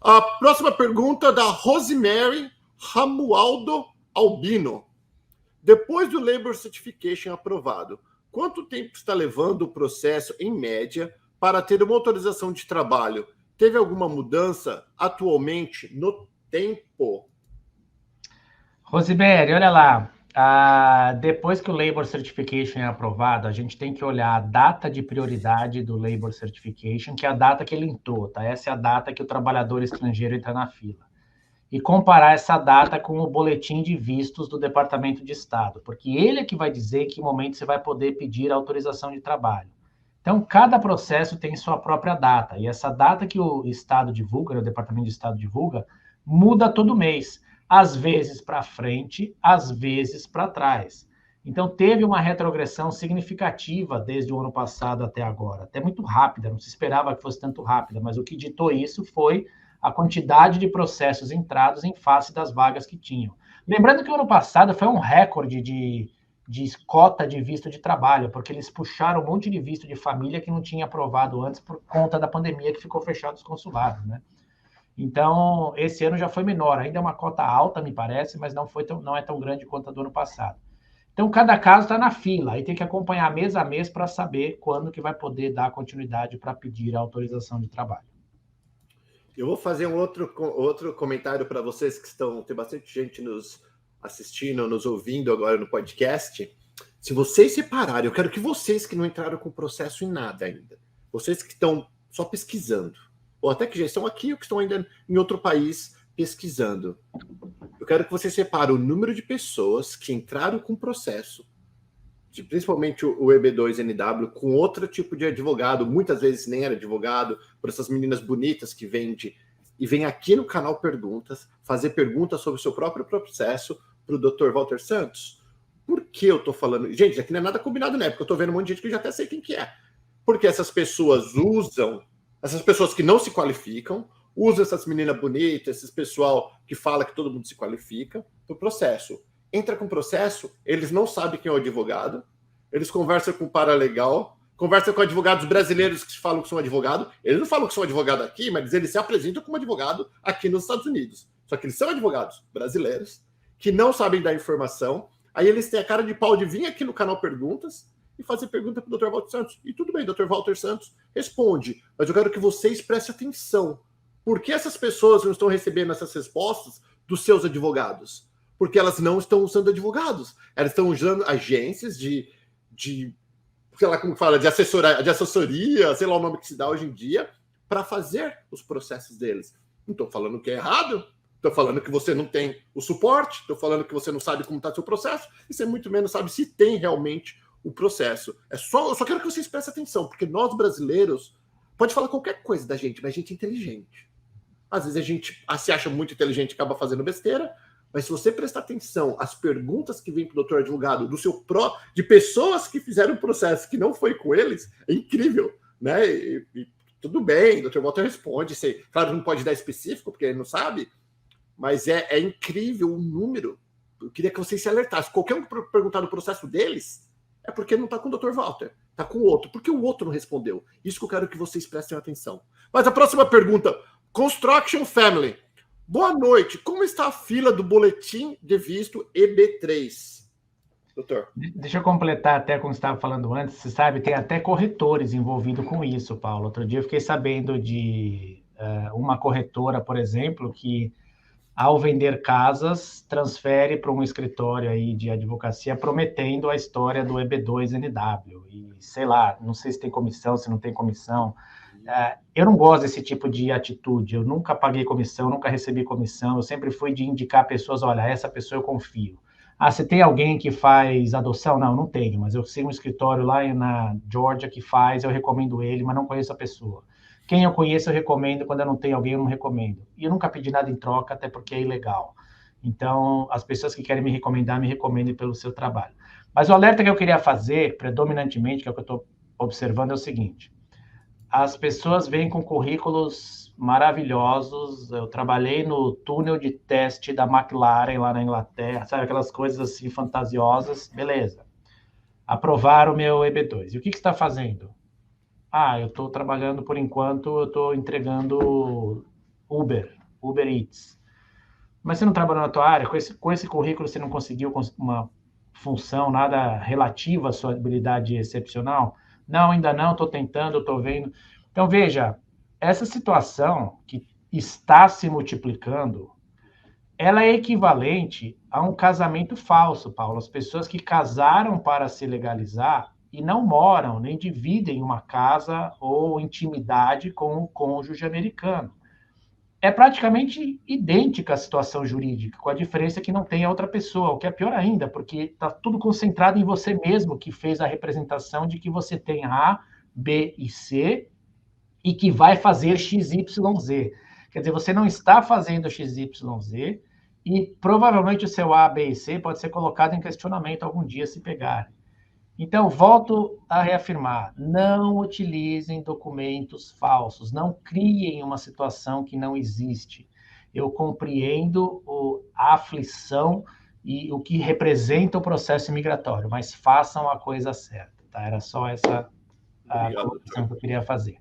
A próxima pergunta da Rosemary Ramualdo Albino. Depois do Labor Certification aprovado, quanto tempo está levando o processo, em média, para ter uma autorização de trabalho? Teve alguma mudança atualmente no tempo? Rosemary, olha lá. Depois que o Labor Certification é aprovado, a gente tem que olhar a data de prioridade do Labor Certification, que é a data que ele entrou, tá? Essa é a data que o trabalhador estrangeiro entra na fila. E comparar essa data com o boletim de vistos do Departamento de Estado, porque ele é que vai dizer em que momento você vai poder pedir a autorização de trabalho. Então, cada processo tem sua própria data, e essa data que o Estado divulga, o Departamento de Estado divulga, muda todo mês, às vezes para frente, às vezes para trás. Então, teve uma retrogressão significativa desde o ano passado até agora, até muito rápida, não se esperava que fosse tanto rápida, mas o que ditou isso foi a quantidade de processos entrados em face das vagas que tinham. Lembrando que o ano passado foi um recorde de cota de visto de trabalho, porque eles puxaram um monte de visto de família que não tinha aprovado antes por conta da pandemia que ficou fechado os consulados, né? Então, esse ano já foi menor, ainda é uma cota alta, me parece, mas não é tão grande quanto a do ano passado. Então, cada caso está na fila, aí tem que acompanhar mês a mês para saber quando que vai poder dar continuidade para pedir a autorização de trabalho. Eu vou fazer um outro comentário para vocês que estão... Tem bastante gente nos assistindo, nos ouvindo agora no podcast. Se vocês separarem, eu quero que vocês que não entraram com processo em nada ainda, vocês que estão só pesquisando, ou até que já estão aqui ou que estão ainda em outro país pesquisando, eu quero que vocês separem o número de pessoas que entraram com processo, principalmente o EB2NW, com outro tipo de advogado, muitas vezes nem era advogado, por essas meninas bonitas que vêm aqui no canal Perguntas, fazer perguntas sobre o seu próprio processo para o Dr. Walter Santos. Por que eu estou falando? Gente, aqui não é nada combinado, né? Porque eu estou vendo um monte de gente que eu já até sei quem que é. Porque essas pessoas essas pessoas que não se qualificam, usam essas meninas bonitas, esses pessoal que fala que todo mundo se qualifica, para o processo. Entra com processo, eles não sabem quem é o advogado, eles conversam com o paralegal, conversam com advogados brasileiros que falam que são advogado, eles não falam que são advogado aqui, mas eles se apresentam como advogado aqui nos Estados Unidos. Só que eles são advogados brasileiros, que não sabem dar informação, aí eles têm a cara de pau de vir aqui no canal Perguntas e fazer pergunta para o Dr. Walter Santos. E tudo bem, Dr. Walter Santos responde, mas eu quero que vocês prestem atenção. Por que essas pessoas não estão recebendo essas respostas dos seus advogados? Porque elas não estão usando advogados. Elas estão usando agências de sei lá como fala, de assessoria, sei lá o nome que se dá hoje em dia, para fazer os processos deles. Não estou falando que é errado, estou falando que você não tem o suporte, estou falando que você não sabe como está seu processo, e você muito menos sabe se tem realmente o processo. Eu só quero que vocês prestem atenção, porque nós brasileiros, pode falar qualquer coisa da gente, mas a gente é inteligente. Às vezes a gente se acha muito inteligente e acaba fazendo besteira, mas se você prestar atenção às perguntas que vêm para o doutor advogado de pessoas que fizeram o processo que não foi com eles, é incrível, né? E tudo bem, o doutor Walter responde. Claro, não pode dar específico, porque ele não sabe, mas é incrível o número. Eu queria que vocês se alertassem. Qualquer um que perguntar do processo deles, é porque não está com o doutor Walter, está com o outro. Porque o outro não respondeu. Isso que eu quero que vocês prestem atenção. Mas a próxima pergunta, Construction Family. Boa noite. Como está a fila do boletim de visto EB3? Doutor. Deixa eu completar até como você estava falando antes. Você sabe, tem até corretores envolvidos com isso, Paulo. Outro dia eu fiquei sabendo de uma corretora, por exemplo, que ao vender casas, transfere para um escritório aí de advocacia prometendo a história do EB2NW. E sei lá, não sei se tem comissão, se não tem comissão. Eu não gosto desse tipo de atitude, eu nunca paguei comissão, nunca recebi comissão, eu sempre fui de indicar pessoas, olha, essa pessoa eu confio. Você tem alguém que faz adoção? Não, não tenho, mas eu sigo um escritório lá na Georgia que faz, eu recomendo ele, mas não conheço a pessoa. Quem eu conheço eu recomendo, quando eu não tenho alguém eu não recomendo. E eu nunca pedi nada em troca, até porque é ilegal. Então, as pessoas que querem me recomendem pelo seu trabalho. Mas o alerta que eu queria fazer, predominantemente, que é o que eu estou observando, é o seguinte: as pessoas vêm com currículos maravilhosos. Eu trabalhei no túnel de teste da McLaren lá na Inglaterra, sabe, aquelas coisas assim fantasiosas. Beleza. Aprovaram o meu EB2. E o que você está fazendo? Eu estou trabalhando por enquanto, eu estou entregando Uber Eats. Mas você não trabalhou na tua área, com esse currículo você não conseguiu uma função nada relativa à sua habilidade excepcional? Não, ainda não, estou tentando, estou vendo. Então, veja, essa situação que está se multiplicando, ela é equivalente a um casamento falso, Paulo. As pessoas que casaram para se legalizar e não moram, nem dividem uma casa ou intimidade com o cônjuge americano. É praticamente idêntica a situação jurídica, com a diferença que não tem a outra pessoa, o que é pior ainda, porque está tudo concentrado em você mesmo, que fez a representação de que você tem A, B e C, e que vai fazer XYZ. Quer dizer, você não está fazendo XYZ, e provavelmente o seu A, B e C pode ser colocado em questionamento algum dia se pegar. Então, volto a reafirmar: não utilizem documentos falsos, não criem uma situação que não existe. Eu compreendo a aflição e o que representa o processo migratório, mas façam a coisa certa. Tá? Era só essa a colocação que eu queria fazer.